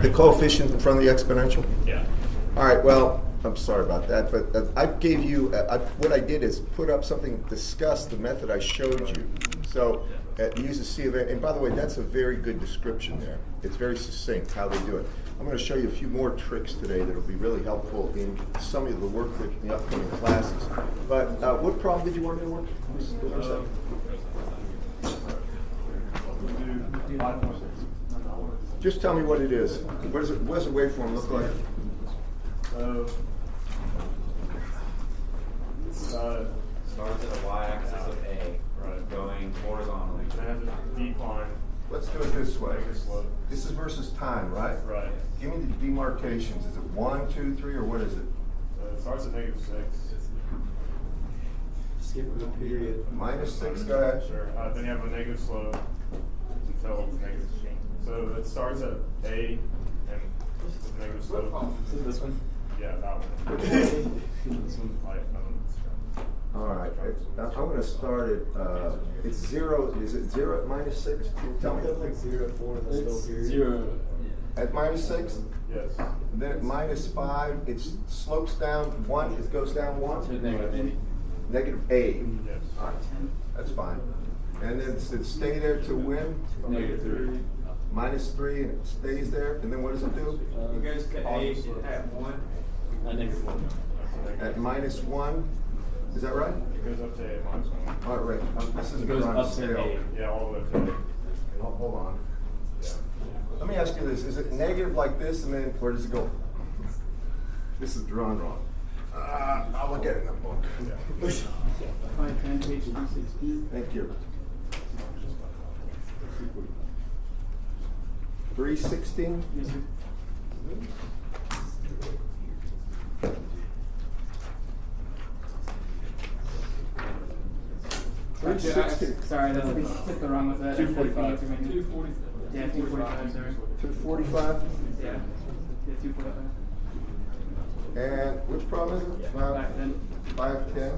The coefficient in front of the exponential? Yeah. All right, well, I'm sorry about that, but I gave you, what I did is put up something, discuss the method I showed you. So, use a C of N, and by the way, that's a very good description there. It's very succinct how they do it. I'm going to show you a few more tricks today that will be really helpful in some of the work in the upcoming classes. But what problem did you want me to work? Just tell me what it is. What does a waveform look like? Starts at the y-axis of A, Right. going horizontally. It has a decline. Let's do it this way. Make it slow. This is versus time, right? Right. Give me the demarcations. Is it 1, 2, 3, or what is it? It starts at -6. Skip the period. -6, go ahead. Sure. Then you have a negative slope until it's negative. So it starts at A and with negative slope. Is it this one? Yeah, that one. This one. Like, All right. I'm going to start at, it's 0. Is it 0 at -6? Tell me. Like 0 at 4 in the It's slope period. 0. At -6? yes. And then at -5, it slopes down 1. It goes down 1? To negative Negative A. Yes. All right. That's fine. And then it stay there to when? Negative 3. -3, and it stays there. And then what does it do? It goes to A at 1. Negative 1. At -1. Is that right? It goes up to A -1. All right, right. This is It a goes good up to scale. A. Yeah, all the way up to A. Oh, hold on. Yeah. Let me ask you this: is it negative like this, and then where does it go? This is drawn wrong. I'll look at it in the book. Yeah. 510 page 316. Thank you. 316. Yes, sir. 316. Sorry, that's the wrong with that. 245. 245. Yeah, 245, sorry. 245. Yeah. Yeah, 245. And which problem is it? Back then. 510.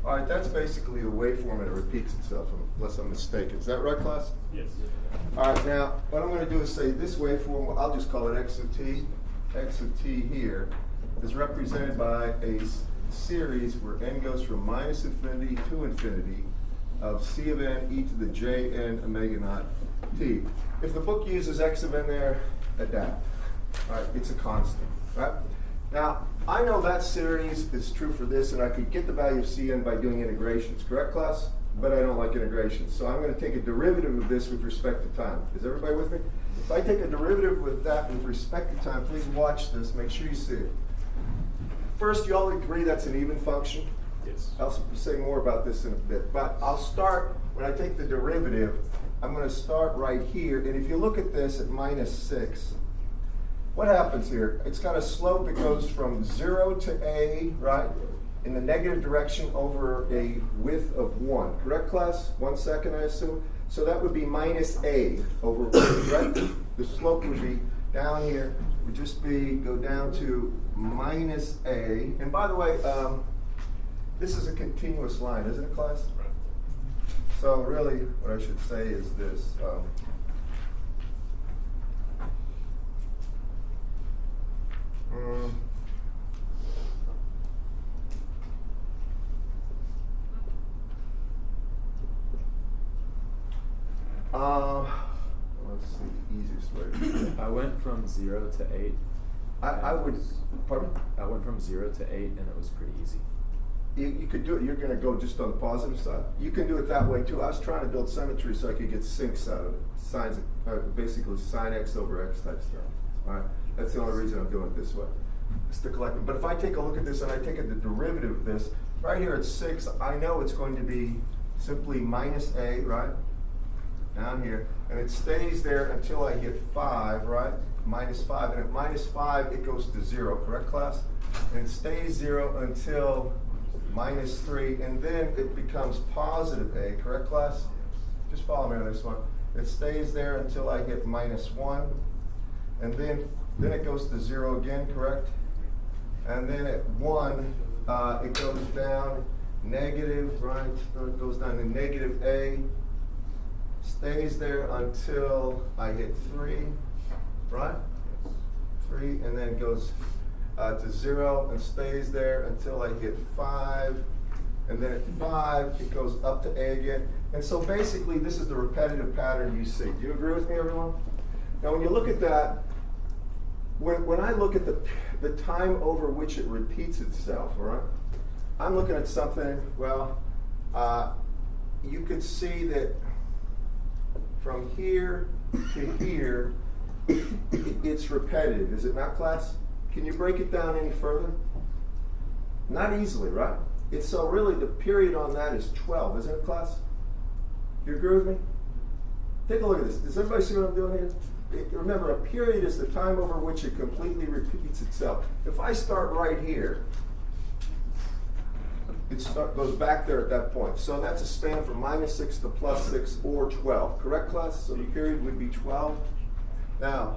All right, that's basically the waveform, and it repeats itself, unless I'm mistaken. Is that right, class? Yes. All right, now, what I'm going to do is say this waveform, well, I'll just call it x of t. X of t here is represented by a series where n goes from -infinity to infinity of c of n e to the j n omega naught t. If the book uses x of n there, adapt. All right, it's a constant, right? Now, I know that series is true for this, and I could get the value of Cn by doing integrations, correct, class? But I don't like integrations. So I'm going to take a derivative of this with respect to time. Is everybody with me? If I take a derivative with that with respect to time, please watch this. Make sure you see it. First, you all agree that's an even function? Yes. I'll say more about this in a bit. But I'll start, when I take the derivative, I'm going to start right here. And if you look at this at -6, what happens here? It's got a slope that goes from 0 to A, right? In the negative direction over a width of 1. Correct, class? 1 second, I assume? So that would be -A over 1, right? The slope would be down here, would just be, go down to -A. And by the way, this is a continuous line, isn't it, class? Right. So really, what I should say is this. Let's see, the easiest way to do it. I went from 0 to 8. I would, pardon? I went from 0 to 8 and it was pretty easy. You could do it, you're gonna go just on the positive side. You can do it that way too. I was trying to build symmetry so I could get sinks out of it. Sines, basically sine x over x type stuff. All right, that's the only reason I'm doing it this way. It's the collective. But if I take a look at this and I take the derivative of this, right here at 6, I know it's going to be simply minus a, right? Down here, and it stays there until I hit 5, right? Minus 5, and at minus 5, it goes to 0, correct, class? And it stays 0 until minus 3, and then it becomes positive a, correct, class? Just follow me on this one. It stays there until I hit minus 1, and then it goes to 0 again, correct? And then at 1, it goes down negative, right? So it goes down to negative a, stays there until I hit 3, right? 3, and then goes to 0 and stays there until I hit 5, and then at 5 it goes up to a again. And so basically this is the repetitive pattern you see. Do you agree with me, everyone? Now when you look at that, when I look at the time over which it repeats itself, all right? I'm looking at something, well, you could see that from here to here, it's repetitive, is it not, class? Can you break it down any further? Not easily, right? It's so really the period on that is 12, isn't it, class? Do you agree with me? Take a look at this. Does everybody see what I'm doing here? Remember, a period is the time over which it completely repeats itself. If I start right here, it goes back there at that point. So that's a span from minus 6 to plus 6 or 12. Correct, class? So the period would be 12. Now,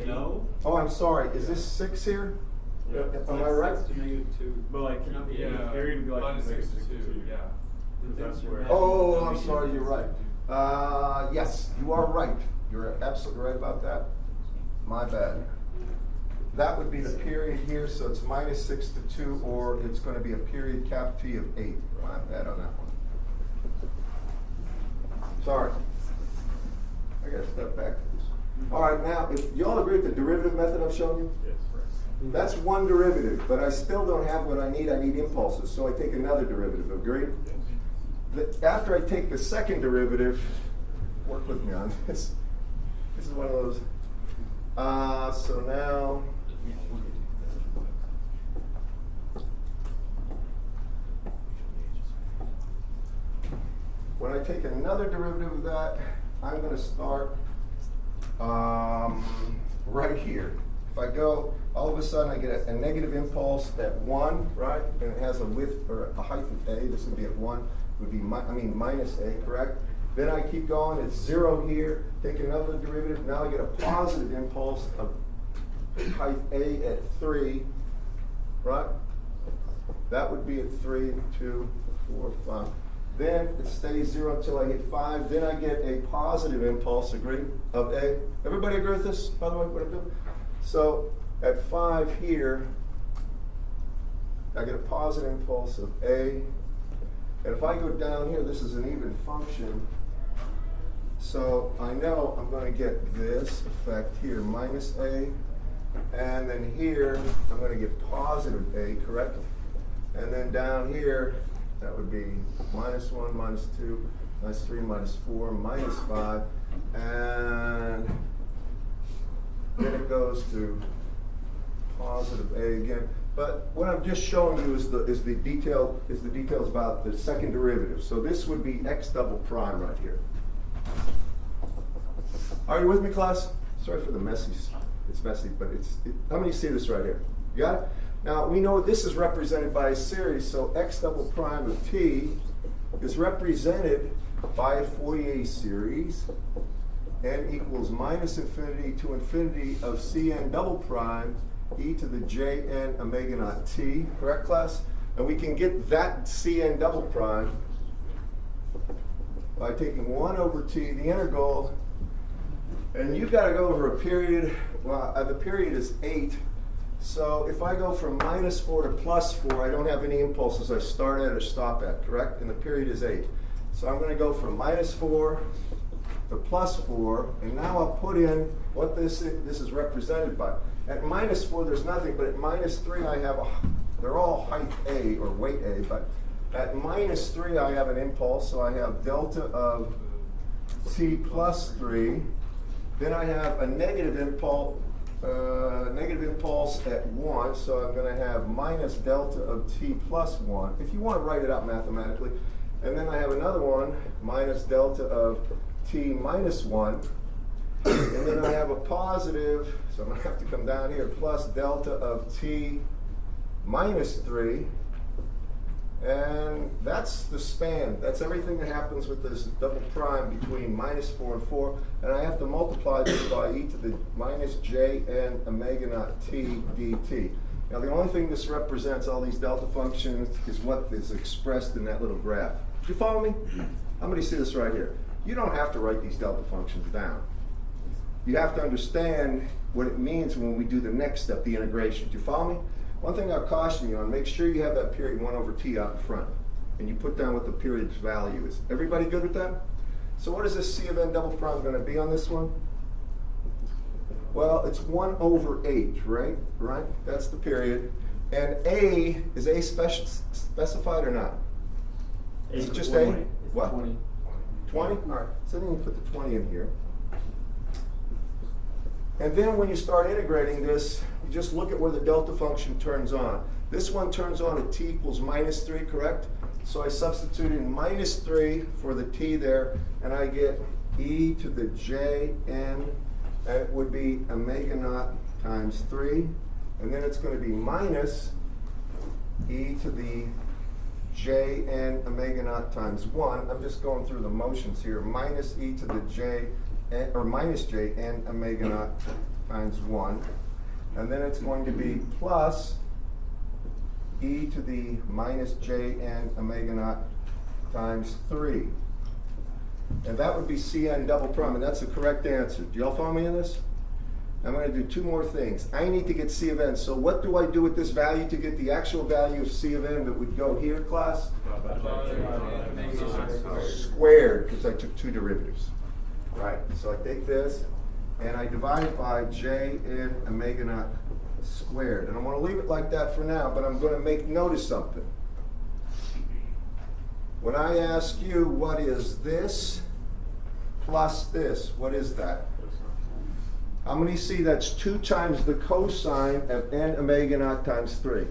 No. oh, I'm sorry. Is this 6 here? Yeah. Am I right? But like, the period would be like Minus negative 6 to 2, yeah. That's where. Oh, I'm sorry. You're right. Yes, you are right. You're absolutely right about that. My bad. That would be the period here, so it's minus 6 to 2, or it's going to be a period cap T of 8. My bad on that one. Sorry. I got to step back to this. All right, now, if you all agree with the derivative method I'm showing you? Yes. That's one derivative, but I still don't have what I need. I need impulses, so I take another derivative. Agree? After I take the second derivative, work with me on this. This is one of those. So now, when I take another derivative of that, I'm going to start right here. If I go, all of a sudden I get a negative impulse at 1, right? And it has a width or a height of a. This would be at 1. Would be minus a, correct? Then I keep going. It's 0 here. Take another derivative. Now I get a positive impulse of height a at 3, right? That would be at 3, 2, 4, 5. Then it stays 0 until I hit 5. Then I get a positive impulse, agree, of a. Everybody agree with this, by the way, what I'm doing? So at 5 here, I get a positive impulse of a. And if I go down here, this is an even function. So I know I'm going to get this effect here, minus a. And then here, I'm going to get positive a, correct? And then down here, that would be minus 1, minus 2, minus 3, minus 4, minus 5. And then it goes to positive a again. But what I'm just showing you is the details about the second derivative. So this would be x double prime right here. Are you with me, class? Sorry for the messy. It's messy, but how many see this right here? You got it? Now we know this is represented by a series. So x double prime of t is represented by a Fourier series. N equals minus infinity to infinity of Cn double prime e to the jn omega naught t, correct, class? And we can get that Cn double prime by taking 1 over t, the integral, and you've got to go over a period. Well, the period is 8. So if I go from minus 4 to plus 4, I don't have any impulses I start at or stop at, correct? And the period is 8. So I'm going to go from minus 4 the plus 4, and now I'll put in what this is represented by. At minus 4, there's nothing, but at minus 3, I have they're all height A or weight A, but at minus 3, I have an impulse, so I have delta of t plus 3. Then I have a negative impulse at 1, so I'm going to have minus delta of t plus 1, if you want to write it out mathematically. And then I have another one, minus delta of t minus 1. And then I have a positive, so I'm going to have to come down here, plus delta of t minus 3. And that's the span. That's everything that happens with this double prime between minus 4 and 4. And I have to multiply this by e to the minus j n omega naught t dt. Now the only thing this represents, all these delta functions, is what is expressed in that little graph. Do you follow me? How many see this right here? You don't have to write these delta functions down. You have to understand what it means when we do the next step, the integration. Do you follow me? One thing I'll caution you on, make sure you have that period 1 over t out in front, and you put down what the period's value is. Everybody good with that? So what is this c of n double prime going to be on this one? Well, it's 1 over 8, right? Right? That's the period. And a, is a specified or not? Is it just a? What? 20. 20? All right, so then you put the 20 in here. And then when you start integrating this, you just look at where the delta function turns on. This one turns on at t equals minus 3, correct? So I substitute in minus 3 for the t there, and I get e to the j n, and it would be omega naught times 3. And then it's going to be minus e to the j n omega naught times 1. I'm just going through the motions here. Minus e to the j n, or minus j n omega naught times 1. And then it's going to be plus e to the minus j n omega naught times 3. And that would be Cn double prime, and that's the correct answer. Do y'all follow me in this? I'm going to do 2 more things. I need to get C of n. So what do I do with this value to get the actual value of C of n that would go here, class? Squared, because I took 2 derivatives. Right, so I take this, and I divide it by j n omega naught squared. And I'm going to leave it like that for now, but I'm going to make note of something. When I ask you what is this plus this, what is that? How many see that's 2 times the cosine of n omega naught times 3?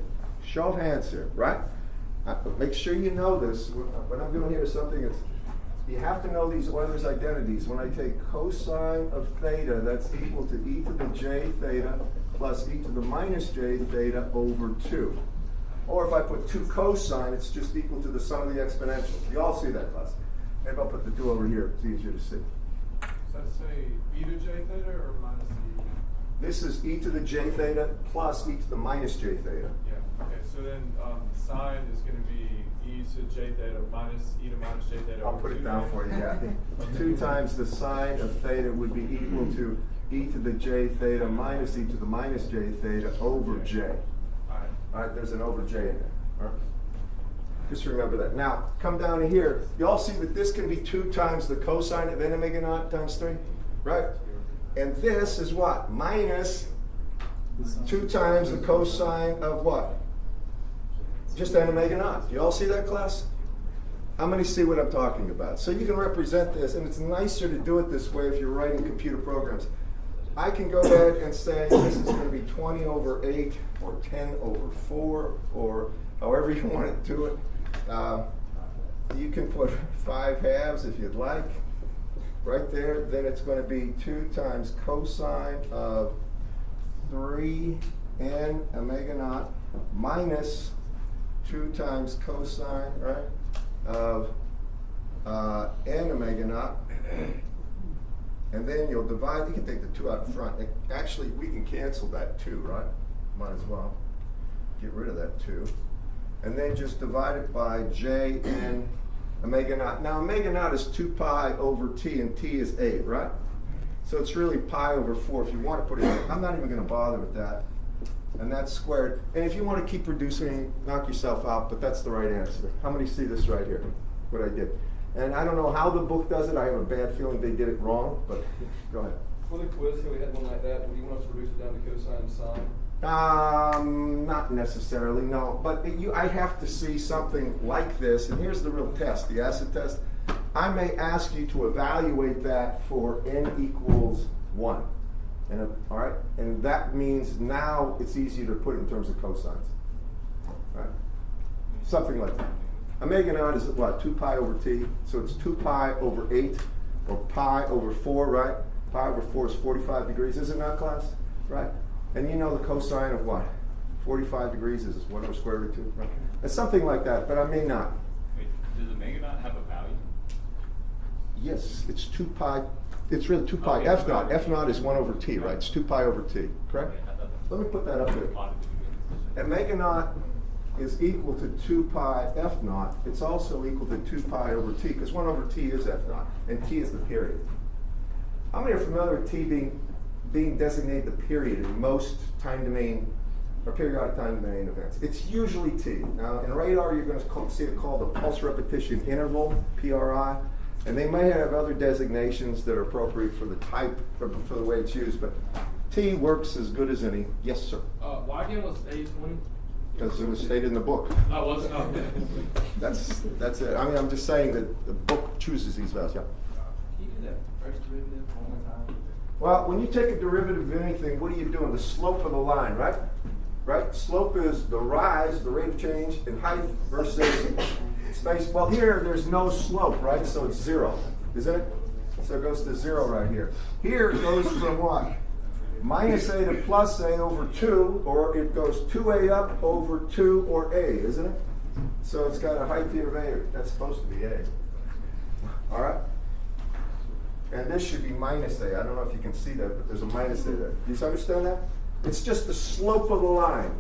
Show of hands here, right? Make sure you know this. What I'm doing here is something that's, you have to know these Euler's identities. When I take cosine of theta, that's equal to e to the j theta plus e to the minus j theta over 2. Or if I put 2 cosine, it's just equal to the sum of the exponentials. You all see that, class? Maybe I'll put the 2 over here. It's easier to see. So say e to j theta or minus e? This is e to the j theta plus e to the minus j theta. Yeah. Okay. So then sine is going to be e to j theta minus e to minus j theta. I'll put it down for you. Yeah. 2 times the sine of theta would be equal to e to the j theta minus e to the minus j theta over j. All right, there's an over j in there. All right. Just remember that. Now, come down to here. You all see that this can be 2 times the cosine of n omega naught times 3, right? And this is what? Minus 2 times the cosine of what? Just n omega naught. Do you all see that, class? How many see what I'm talking about? So you can represent this, and it's nicer to do it this way if you're writing computer programs. I can go ahead and say this is going to be 20 over 8 or 10 over 4 or however you want to do it. You can put 5 halves if you'd like right there. Then it's going to be 2 times cosine of 3 n omega naught minus 2 times cosine, right, of n omega naught. And then you'll divide, you can take the 2 out in front. Actually, we can cancel that 2, right? Might as well. Get rid of that 2. And then just divide it by j n omega naught. Now, omega naught is 2 pi over t, and t is 8, right? So it's really pi over 4 if you want to put it in. I'm not even going to bother with that. And that's squared. And if you want to keep reducing, knock yourself out, but that's the right answer. How many see this right here? What I did? And I don't know how the book does it, I have a bad feeling they did it wrong, but go ahead. For the quiz, so we had one like that, would you want us to reduce it down to cosine and sine? Not necessarily, no. But I have to see something like this, and here's the real test, the acid test. I may ask you to evaluate that for n equals 1. And all right, and that means now it's easier to put it in terms of cosines. All right? Something like that. Omega naught is what? 2 pi over t. So it's 2 pi over 8, or pi over 4, right? Pi over 4 is 45 degrees, is it not, class? Right? And you know the cosine of what? 45 degrees is 1 over square root of 2, right? It's something like that, but I may not. Wait, does omega not have a value? Yes, it's 2 pi. It's really 2 pi Okay, f naught. okay. F naught is 1 over t, right? It's 2 pi over t, correct? Okay, I thought that- Let me put that up there. Omega naught is equal to 2 pi f naught. It's also equal to 2 pi over t, because 1 over t is f naught, and t is the period. How many are familiar with t being designated the period in most time domain or periodic time domain events? It's usually t. Now, in radar, you're going to see it called the pulse repetition interval, PRI, and they may have other designations that are appropriate for the type, or for the way it's used, but t works as good as any. Yes, sir. Why again was A20? Because it was stated in the book. I wasn't, okay. That's it. I mean, I'm just saying that the book chooses these values, yeah. Can you do that first derivative one more time? Well, when you take a derivative of anything, what are you doing? The slope of the line, right? Right? Slope is the rise, the rate of change in height versus space. Well, here, there's no slope, right? So it's 0, isn't it? So it goes to 0 right here. Here, it goes from what? Minus a to plus a over 2, or it goes 2a up over 2 or a, isn't it? So it's got a height here of a. That's supposed to be a. All right? And this should be minus a. I don't know if you can see that, but there's a minus a there. Do you understand that? It's just the slope of the line,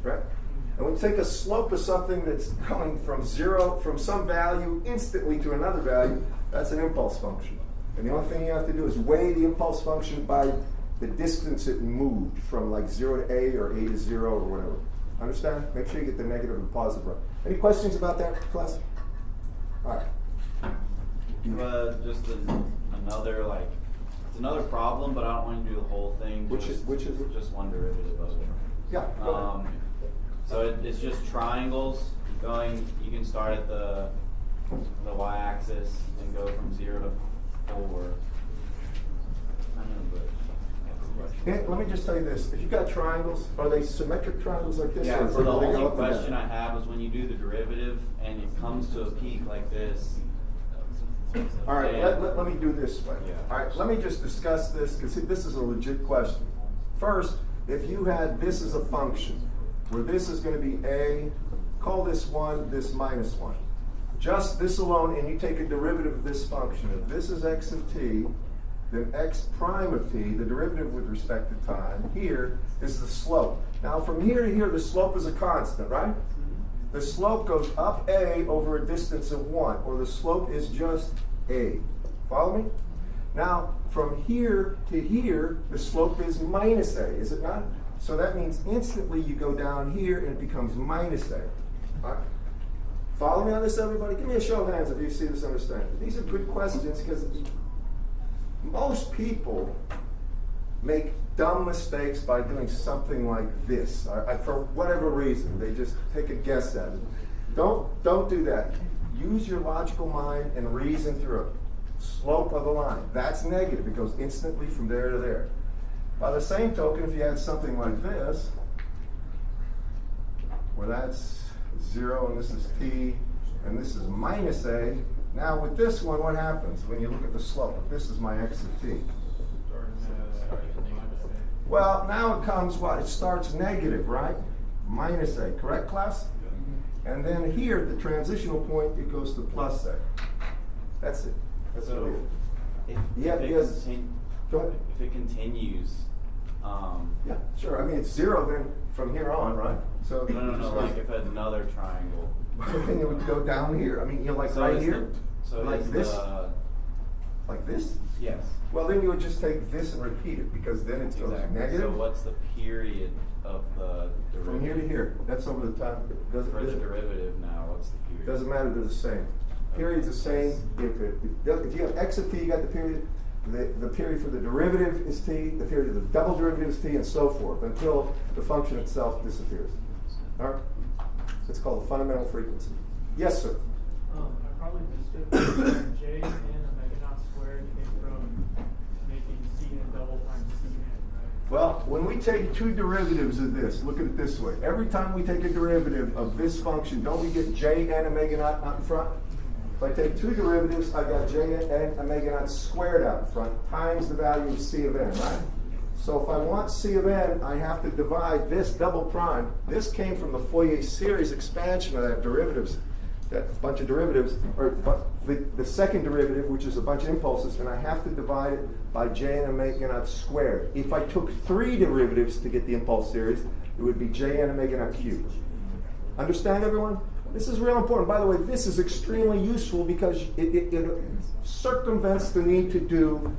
right? And when you take a slope of something that's going from 0, from some value instantly to another value, that's an impulse function. And the only thing you have to do is weigh the impulse function by the distance it moved from like 0 to a or a to 0 or whatever. Understand? Make sure you get the negative and positive right. Any questions about that, class? All right. Just another, like, it's another problem, but I don't want to do the whole thing. Which is it? Just one derivative of it. Yeah. Go ahead. So it's just triangles. You can start at the y-axis and go from 0 to 4. I know, but that's the question. Let me just tell you this. If you've got triangles, are they symmetric triangles like this? Yeah, or so the do they go only up and down? question I have is when you do the derivative and it comes to a peak like this. All right, and- let me do this way. Yeah. All right, let me just discuss this, because this is a legit question. First, if you had this as a function, where this is going to be a, call this 1, this minus 1. Just this alone, and you take a derivative of this function. If this is x of t, then x prime of t, the derivative with respect to time, here is the slope. Now from here to here, the slope is a constant, right? The slope goes up a over a distance of 1, or the slope is just a. Follow me? Now, from here to here, the slope is minus a, is it not? So that means instantly you go down here and it becomes minus a. All right? Follow me on this, everybody? Give me a show of hands if you see this understanding. These are good questions because most people make dumb mistakes by doing something like this. For whatever reason, they just take a guess at it. Don't do that. Use your logical mind and reason through it. Slope of the line. That's negative. It goes instantly from there to there. By the same token, if you had something like this, where that's 0 and this is t and this is minus a, now with this one, what happens when you look at the slope? If this is my x of t. Well, now it comes what? It starts negative, right? Minus a, correct, class? And then here, at the transitional point, it goes to plus a. That's it. That's what it is. Go ahead. If it continues, Yeah, sure. I mean, it's 0 then from here on, right? So no, like if another triangle. then it would go down here. I mean, you're like So right is here, so like is this, the- like this. yes. Well, then you would just take this and repeat it, because then it goes Exactly. negative So what's the period of the derivative? from here to here. That's over the time. For the derivative now, what's the period? Doesn't matter. They're the same. Period's the same. If you have x of t, you got the period. The period for the derivative is t, the period of the double derivative is t, and so forth, until the function itself disappears. All right? It's called the fundamental frequency. Yes, sir? I probably missed it. J and omega naught squared came from making Cn double times Cn, right? Well, when we take two derivatives of this, look at it this way. Every time we take a derivative of this function, don't we get j and omega naught out in front? If I take two derivatives, I got j and omega naught squared out in front times the value of c of n, right? So if I want c of n, I have to divide this double prime. This came from the Fourier series expansion of that derivatives, that bunch of derivatives, or the second derivative, which is a bunch of impulses, and I have to divide it by j and omega naught squared. If I took three derivatives to get the impulse series, it would be j and omega naught cubed. Understand, everyone? This is real important. By the way, this is extremely useful because it circumvents the need to do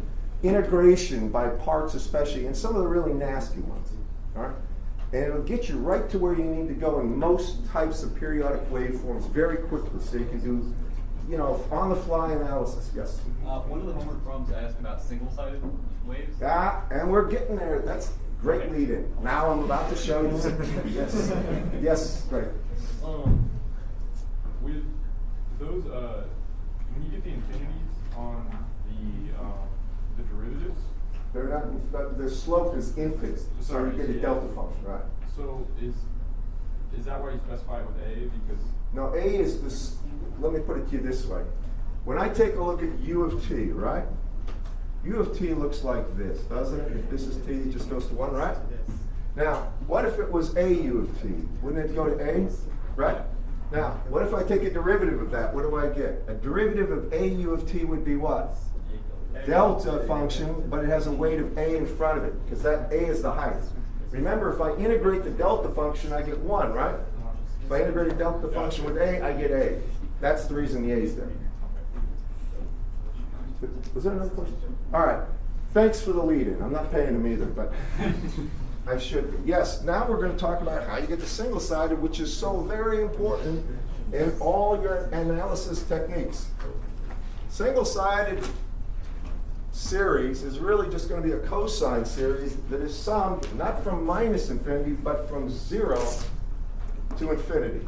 integration by parts, especially, and some of the really nasty ones. All right? And it'll get you right to where you need to go in most types of periodic waveforms very quickly, so you can do, on-the-fly analysis. Yes? One of the homework problems asked about single-sided waves. Yeah, and we're getting there. That's great lead-in. Now I'm about to show you. Yes. Yes, great. With those, when you get the infinities on the derivatives, They're not. The slope is infinite, so you get a delta function, right? so is that why you specify it with A? Because Now, A is this. Let me put it to you this way. When I take a look at u of t, right? U of t looks like this, doesn't it? If this is t, it just goes to 1, right? Now, what if it was a u of t? Wouldn't it go to a, right? Now, what if I take a derivative of that? What do I get? A derivative of a u of t would be what? Delta function, but it has a weight of a in front of it, because that a is the height. Remember, if I integrate the delta function, I get 1, right? If I integrate a delta function with a, I get a. That's the reason the a is there. Was there another question? All right. Thanks for the lead-in. I'm not paying them either, but I should be. Yes, now we're going to talk about how you get the single-sided, which is so very important in all your analysis techniques. Single-sided series is really just going to be a cosine series that is summed not from minus infinity, but from 0 to infinity.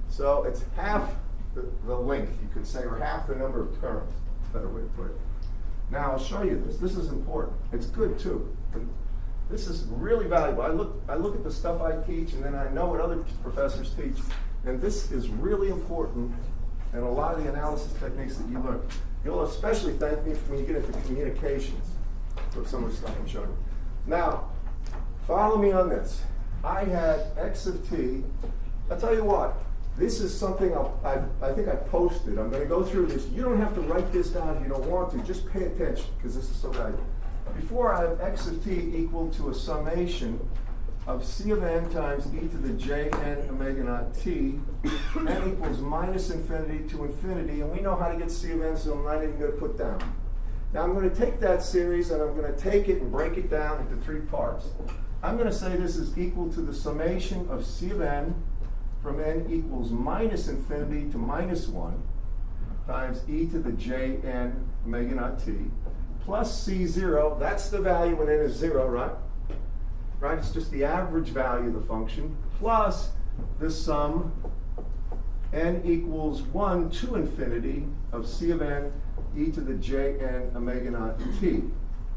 So it's half the length, you could say, or half the number of terms. Better way to put it. Now I'll show you this. This is important. It's good too. But this is really valuable. I look at the stuff I teach, and then I know what other professors teach, and this is really important in a lot of the analysis techniques that you learn. You'll especially thank me when you get into communications for some of the stuff I'm showing you. Now, follow me on this. I had x of t. I'll tell you what. This is something I think I posted. I'm going to go through this. You don't have to write this down if you don't want to. Just pay attention, because this is so valuable. Before, I have x of t equal to a summation of c of n times e to the j n omega naught t, n equals minus infinity to infinity, and we know how to get c of n, so I'm not even going to put down. Now I'm going to take that series, and I'm going to take it and break it down into 3 parts. I'm going to say this is equal to the summation of c of n from n equals minus infinity to minus 1 times e to the j n omega naught t plus c0. That's the value when n is 0, right? Right? It's just the average value of the function plus the sum n equals 1 to infinity of c of n e to the j n omega naught t.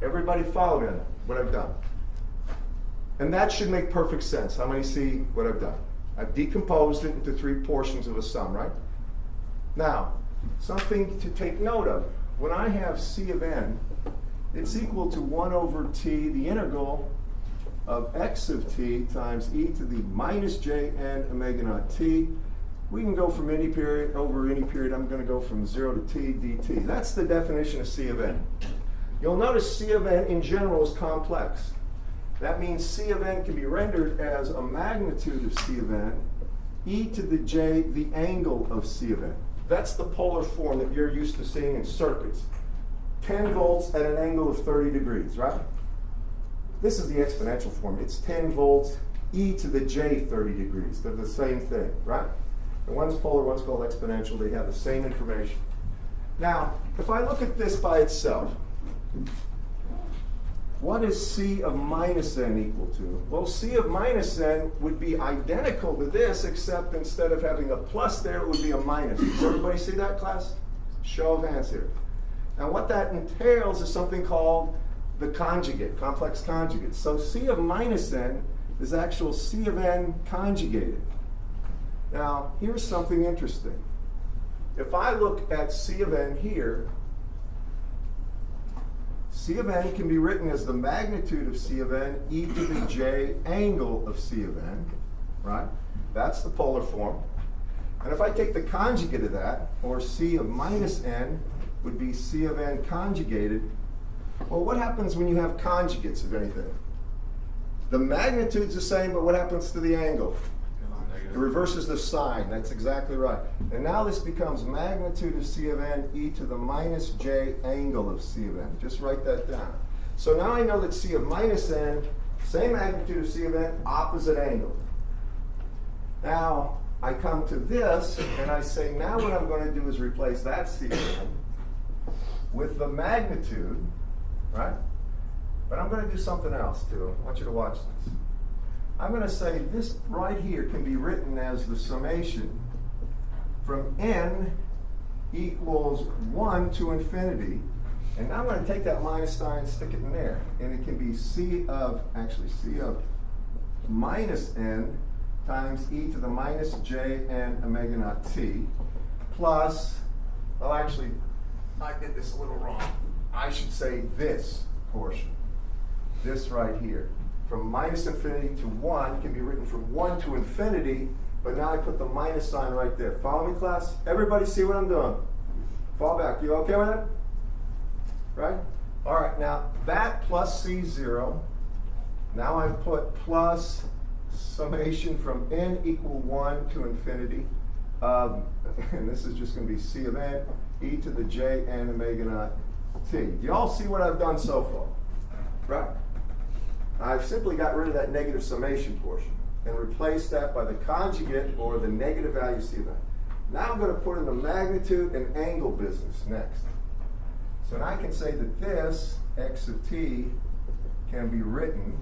Everybody follow me on that, what I've done. And that should make perfect sense. How many see what I've done? I've decomposed it into 3 portions of a sum, right? Now, something to take note of. When I have c of n, it's equal to 1 over t, the integral of x of t times e to the minus j n omega naught t. We can go from any period over any period. I'm going to go from 0 to t dt. That's the definition of c of n. You'll notice c of n in general is complex. That means c of n can be rendered as a magnitude of c of n, e to the j, the angle of c of n. That's the polar form that you're used to seeing in circuits. 10 volts at an angle of 30 degrees, right? This is the exponential form. It's 10 volts, e to the j 30 degrees. They're the same thing, right? And one's polar, one's called exponential. They have the same information. Now, if I look at this by itself, what is C of minus n equal to? Well, C of minus n would be identical to this, except instead of having a plus there, it would be a minus. Does everybody see that, class? Show of hands here. And what that entails is something called the conjugate, complex conjugate. So C of minus n is actual C of n conjugated. Now, here's something interesting. If I look at C of n here, C of n can be written as the magnitude of C of n e to the j angle of C of n, right? That's the polar form. And if I take the conjugate of that, or C of minus n would be C of n conjugated, well, what happens when you have conjugates of anything? The magnitude's the same, but what happens to the angle? It reverses the sign. That's exactly right. And now this becomes magnitude of C of n e to the minus j angle of C of n. Just write that down. So now I know that C of minus n, same magnitude of C of n, opposite angle. Now I come to this and I say, now what I'm going to do is replace that C of n with the magnitude, right? But I'm going to do something else too. I want you to watch this. I'm going to say this right here can be written as the summation from n equals 1 to infinity. And now I'm going to take that minus sign and stick it in there. And it can be C of minus n times e to the minus j n omega naught t plus, well actually, I did this a little wrong. I should say this portion, this right here. From minus infinity to 1 can be written from 1 to infinity, but now I put the minus sign right there. Follow me, class? Everybody see what I'm doing? Fall back. You okay with that? Right? All right, now that plus C0, now I put plus summation from n equal 1 to infinity, and this is just going to be C of n, e to the j n omega naught t. Do you all see what I've done so far? Right? I've simply got rid of that negative summation portion and replaced that by the conjugate or the negative value C of n. Now I'm going to put in the magnitude and angle business next. So now I can say that this x of t can be written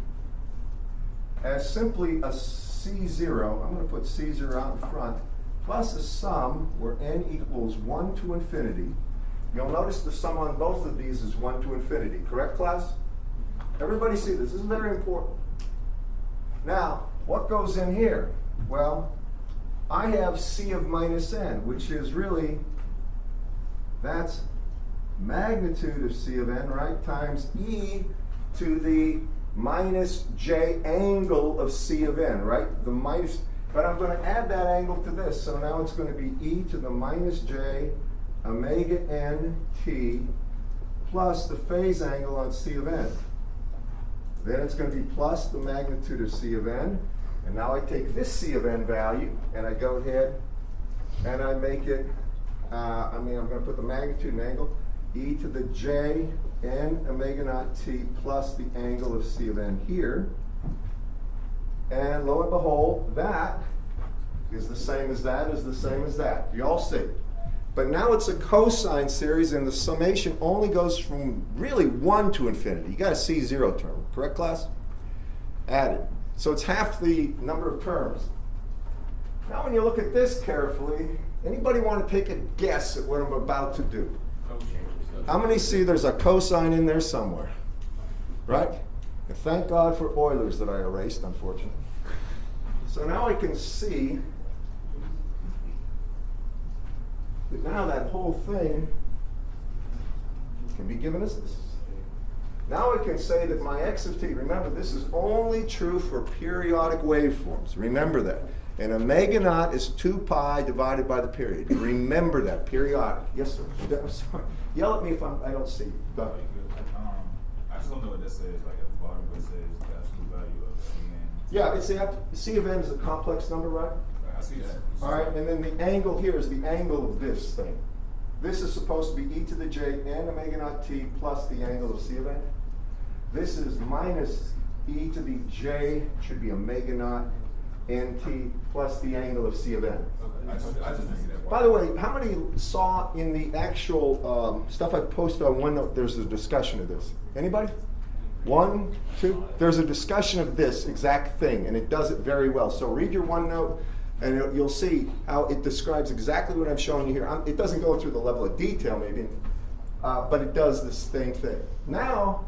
as simply a C0, I'm going to put C0 out in front, plus a sum where n equals 1 to infinity. You'll notice the sum on both of these is 1 to infinity. Correct, class? Everybody see this. This is very important. Now, what goes in here? Well, I have C of minus n, which is really, that's magnitude of C of n, right, times e to the minus j angle of C of n, right? The minus, but I'm going to add that angle to this. So now it's going to be e to the minus j omega n t plus the phase angle on C of n. Then it's going to be plus the magnitude of C of n. And now I take this C of n value and I go ahead and I make it, I'm going to put the magnitude and angle, e to the j n omega naught t plus the angle of C of n here. And lo and behold, that is the same as that is the same as that. You all see. But now it's a cosine series, and the summation only goes from really 1 to infinity. You got a C0 term, correct, class? Added. So it's half the number of terms. Now when you look at this carefully, anybody want to take a guess at what I'm about to do? How many see there's a cosine in there somewhere? Right? And thank God for Euler's that I erased, unfortunately. So now I can see that now that whole thing can be given as this. Now I can say that my x of t, remember this is only true for periodic waveforms. Remember that. And omega naught is 2 pi divided by the period. Remember that, periodic. Yes, sir. Sorry. Yell at me if I don't see you. Go ahead. I just don't know what this says, like at the bottom where it says the absolute value of C n. Yeah, it's the C of n is a complex number, right? I see that. All right, and then the angle here is the angle of this thing. This is supposed to be e to the j n omega naught t plus the angle of C of n. This is minus e to the j, should be omega naught nt plus the angle of C of n. Okay, I just think that. By the way, how many saw in the actual stuff I posted on OneNote, there's a discussion of this? Anybody? 1, 2? There's a discussion of this exact thing, and it does it very well. So read your OneNote, and you'll see how it describes exactly what I'm showing you here. It doesn't go through the level of detail, maybe, but it does this same thing. Now,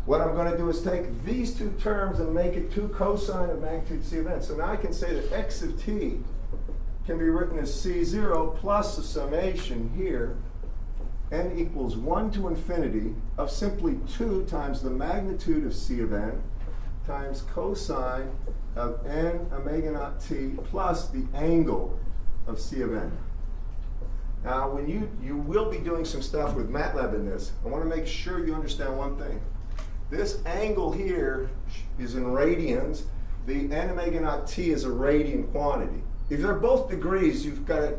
what I'm going to do is take these two terms and make it 2 cosine of magnitude C of n. So now I can say that x of t can be written as C0 plus the summation here, n equals 1 to infinity of simply 2 times the magnitude of C of n times cosine of n omega naught t plus the angle of C of n. Now, when you will be doing some stuff with MATLAB in this, I want to make sure you understand one thing. This angle here is in radians. The n omega naught t is a radian quantity. If they're both degrees, you've got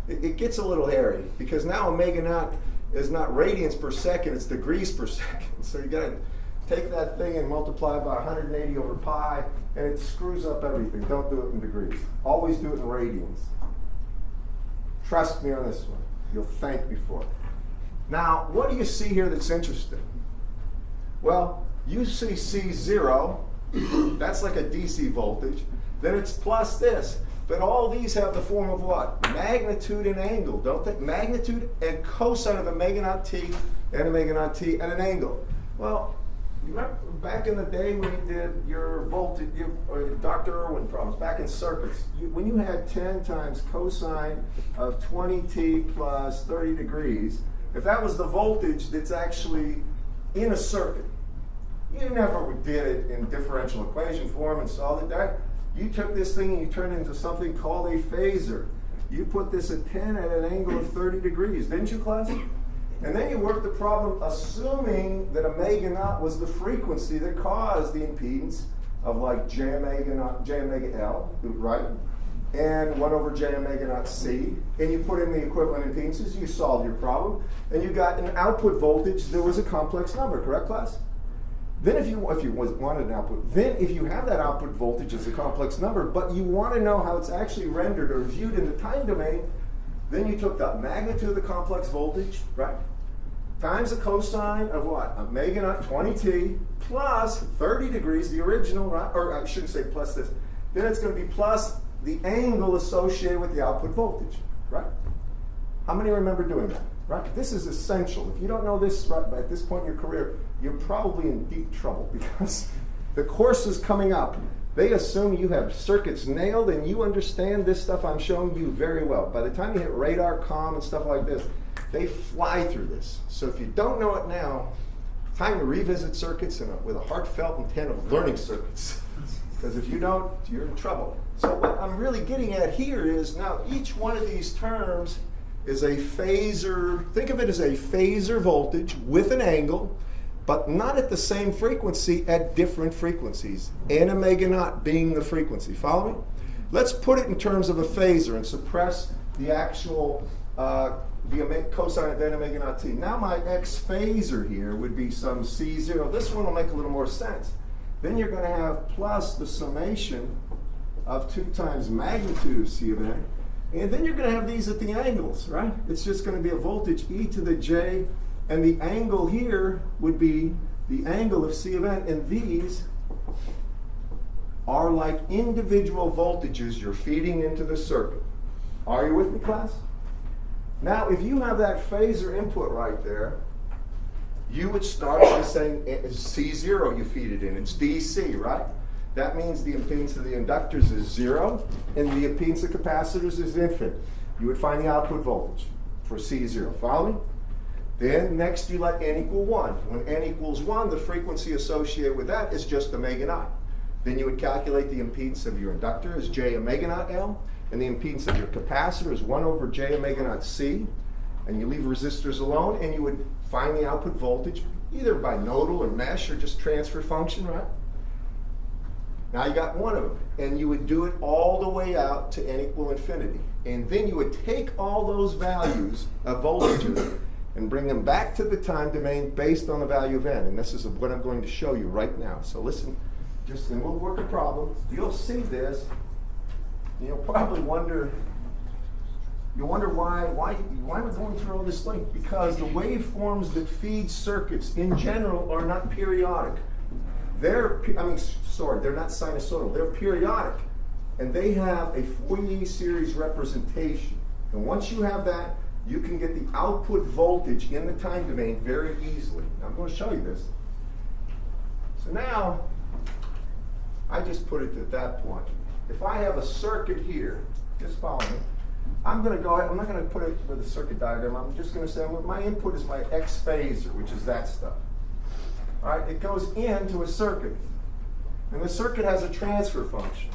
it gets a little hairy, because now omega naught is not radians per second, it's degrees per second. So you got to take that thing and multiply by 180 over pi, and it screws up everything. Don't do it in degrees. Always do it in radians. Trust me on this one. You'll thank me for it. Now, what do you see here that's interesting? Well, you see C0, that's like a DC voltage. Then it's plus this. But all these have the form of what? Magnitude and angle, don't they? Magnitude and cosine of omega naught t and omega naught t at an angle. Well, you remember back in the day when you did your voltage, or Dr. Irwin problems, back in circuits, when you had 10 times cosine of 20t plus 30 degrees, if that was the voltage that's actually in a circuit, you never did it in differential equation form and solved it. You took this thing and you turned it into something called a phasor. You put this at 10 at an angle of 30 degrees, didn't you, class? And then you worked the problem assuming that omega naught was the frequency that caused the impedance of like j omega L, right? And 1 over j omega naught C. And you put in the equivalent impedances, you solved your problem, and you got an output voltage that was a complex number, correct, class? Then if you wanted an output, then if you have that output voltage as a complex number, but you want to know how it's actually rendered or viewed in the time domain, then you took the magnitude of the complex voltage, right, times the cosine of what? Omega naught 20t plus 30 degrees, the original, right? Or I shouldn't say plus this. Then it's going to be plus the angle associated with the output voltage, right? How many remember doing that? Right? This is essential. If you don't know this right at this point in your career, you're probably in deep trouble, because the courses coming up, they assume you have circuits nailed and you understand this stuff I'm showing you very well. By the time you hit radar, comm, and stuff like this, they fly through this. So if you don't know it now, time to revisit circuits with a heartfelt intent of learning circuits. Because if you don't, you're in trouble. So what I'm really getting at here is now each one of these terms is a phasor. Think of it as a phasor voltage with an angle, but not at the same frequency, at different frequencies. N omega naught being the frequency. Follow me? Let's put it in terms of a phasor and suppress the actual the cosine of n omega naught t. Now my x phasor here would be some C0. This one will make a little more sense. Then you're going to have plus the summation of 2 times magnitude of C of n. And then you're going to have these at the angles, right? It's just going to be a voltage e to the j, and the angle here would be the angle of C of n, and these are like individual voltages you're feeding into the circuit. Are you with me, class? Now, if you have that phasor input right there, you would start by saying C0 you feed it in. It's DC, right? That means the impedance of the inductors is 0, and the impedance of capacitors is infinite. You would find the output voltage for C0. Follow me? Then next you let n equal 1. When n equals 1, the frequency associated with that is just omega naught. Then you would calculate the impedance of your inductor as j omega naught L, and the impedance of your capacitor is 1 over j omega naught C, and you leave resistors alone, and you would find the output voltage either by nodal or mesh or just transfer function, right? Now you got one of them, and you would do it all the way out to n equal infinity. And then you would take all those values of voltages and bring them back to the time domain based on the value of n. And this is what I'm going to show you right now. So listen, and we'll work a problem. You'll see this you'll probably wonder, why we're going through all this length. Because the waveforms that feed circuits in general are not periodic. They're not sinusoidal, they're periodic. And they have a Fourier series representation. And once you have that, you can get the output voltage in the time domain very easily. Now, I'm going to show you this. So now, I just put it at that point. If I have a circuit here, just follow me. I'm going to go ahead, I'm not going to put it with a circuit diagram. I'm just going to say my input is my X phasor, which is that stuff. All right, it goes into a circuit. And the circuit has a transfer function.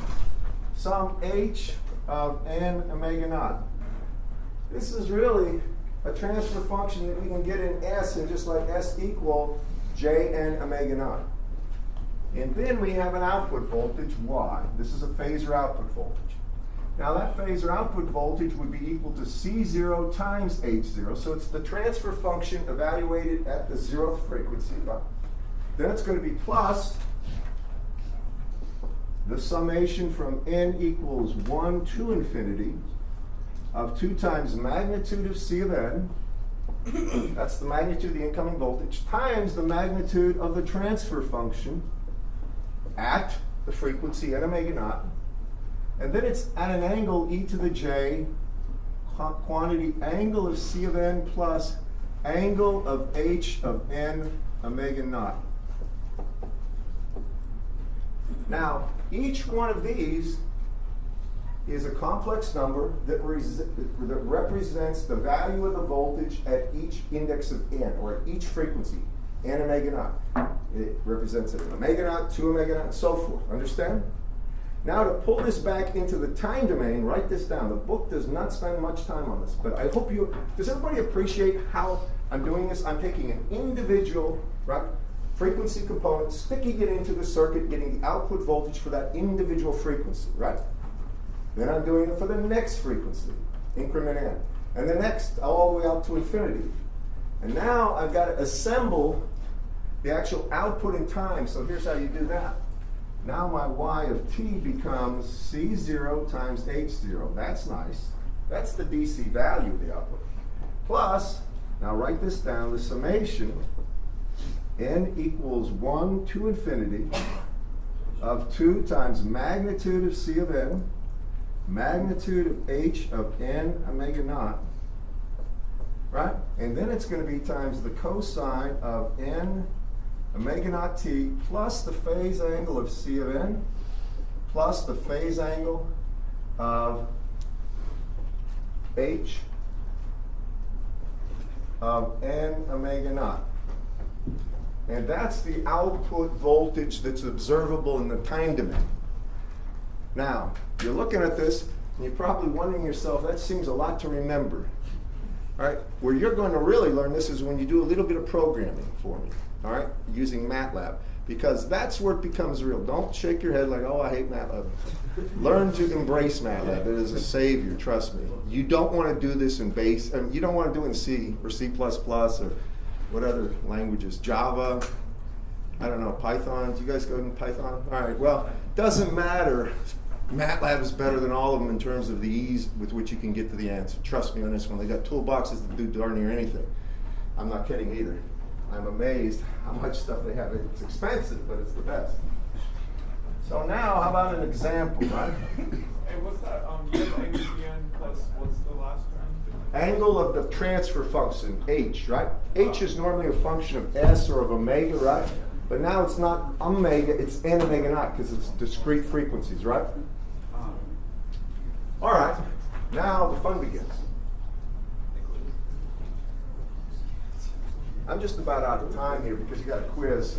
Sum H of n omega naught. This is really a transfer function that we can get in S, and just like S equal Jn omega naught. And then we have an output voltage, Y. This is a phasor output voltage. Now that phasor output voltage would be equal to C0 times H0. So it's the transfer function evaluated at the 0th frequency. Then it's going to be plus the summation from n equals 1 to infinity of 2 times magnitude of C of n, that's the magnitude of the incoming voltage, times the magnitude of the transfer function at the frequency n omega naught, and then it's at an angle e to the j, quantity angle of C of n plus angle of h of n omega naught. Now, each one of these is a complex number that represents the value of the voltage at each index of n, or at each frequency, n omega naught. It represents an omega naught, 2 omega naught, and so forth. Understand? Now, to pull this back into the time domain, write this down. The book does not spend much time on this, but I hope does everybody appreciate how I'm doing this? I'm taking an individual, frequency component, sticking it into the circuit, getting the output voltage for that individual frequency, right? Then I'm doing it for the next frequency, increment n. And the next, all the way out to infinity. And now I've got to assemble the actual output in time. So here's how you do that. Now my y of t becomes C0 times H0. That's nice. That's the DC value of the output. Plus, now write this down, the summation n equals 1 to infinity of 2 times magnitude of C of n, magnitude of h of n omega naught, right? And then it's going to be times the cosine of n omega naught t plus the phase angle of C of n plus the phase angle of h of n omega naught. And that's the output voltage that's observable in the time domain. Now, you're looking at this, and you're probably wondering yourself, that seems a lot to remember. All right? Where you're going to really learn this is when you do a little bit of programming for me, all right, using MATLAB. Because that's where it becomes real. Don't shake your head like, oh, I hate MATLAB. Learn to embrace MATLAB. It is a savior, trust me. You don't want to do this in base, you don't want to do it in C or C++ or what other languages? Java, I don't know, Python. Do you guys go in Python? All right, well, doesn't matter. MATLAB is better than all of them in terms of the ease with which you can get to the answer. Trust me on this one. They got toolboxes that do darn near anything. I'm not kidding either. I'm amazed how much stuff they have. It's expensive, but it's the best. So now, how about an example, right? Hey, what's that? You have angle n plus what's the last term? Angle of the transfer function, h, right? H is normally a function of s or of omega, right? But now it's not omega, it's n omega naught because it's discrete frequencies, right? All right, now the fun begins. I'm just about out of time here because you got a quiz.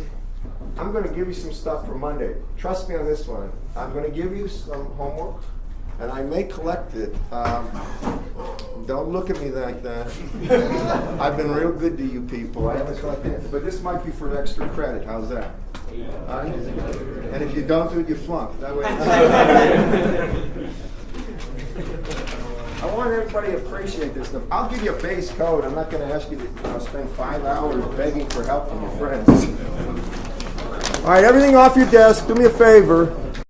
I'm going to give you some stuff for Monday. Trust me on this one. I'm going to give you some homework, and I may collect it. Don't look at me like that. I've been real good to you people. I haven't collected it, but this might be for extra credit. How's that? All right? And if you don't do it, you flunk. That way. I want everybody to appreciate this stuff. I'll give you a base code. I'm not going to ask you to spend 5 hours begging for help from your friends. All right, everything off your desk. Do me a favor.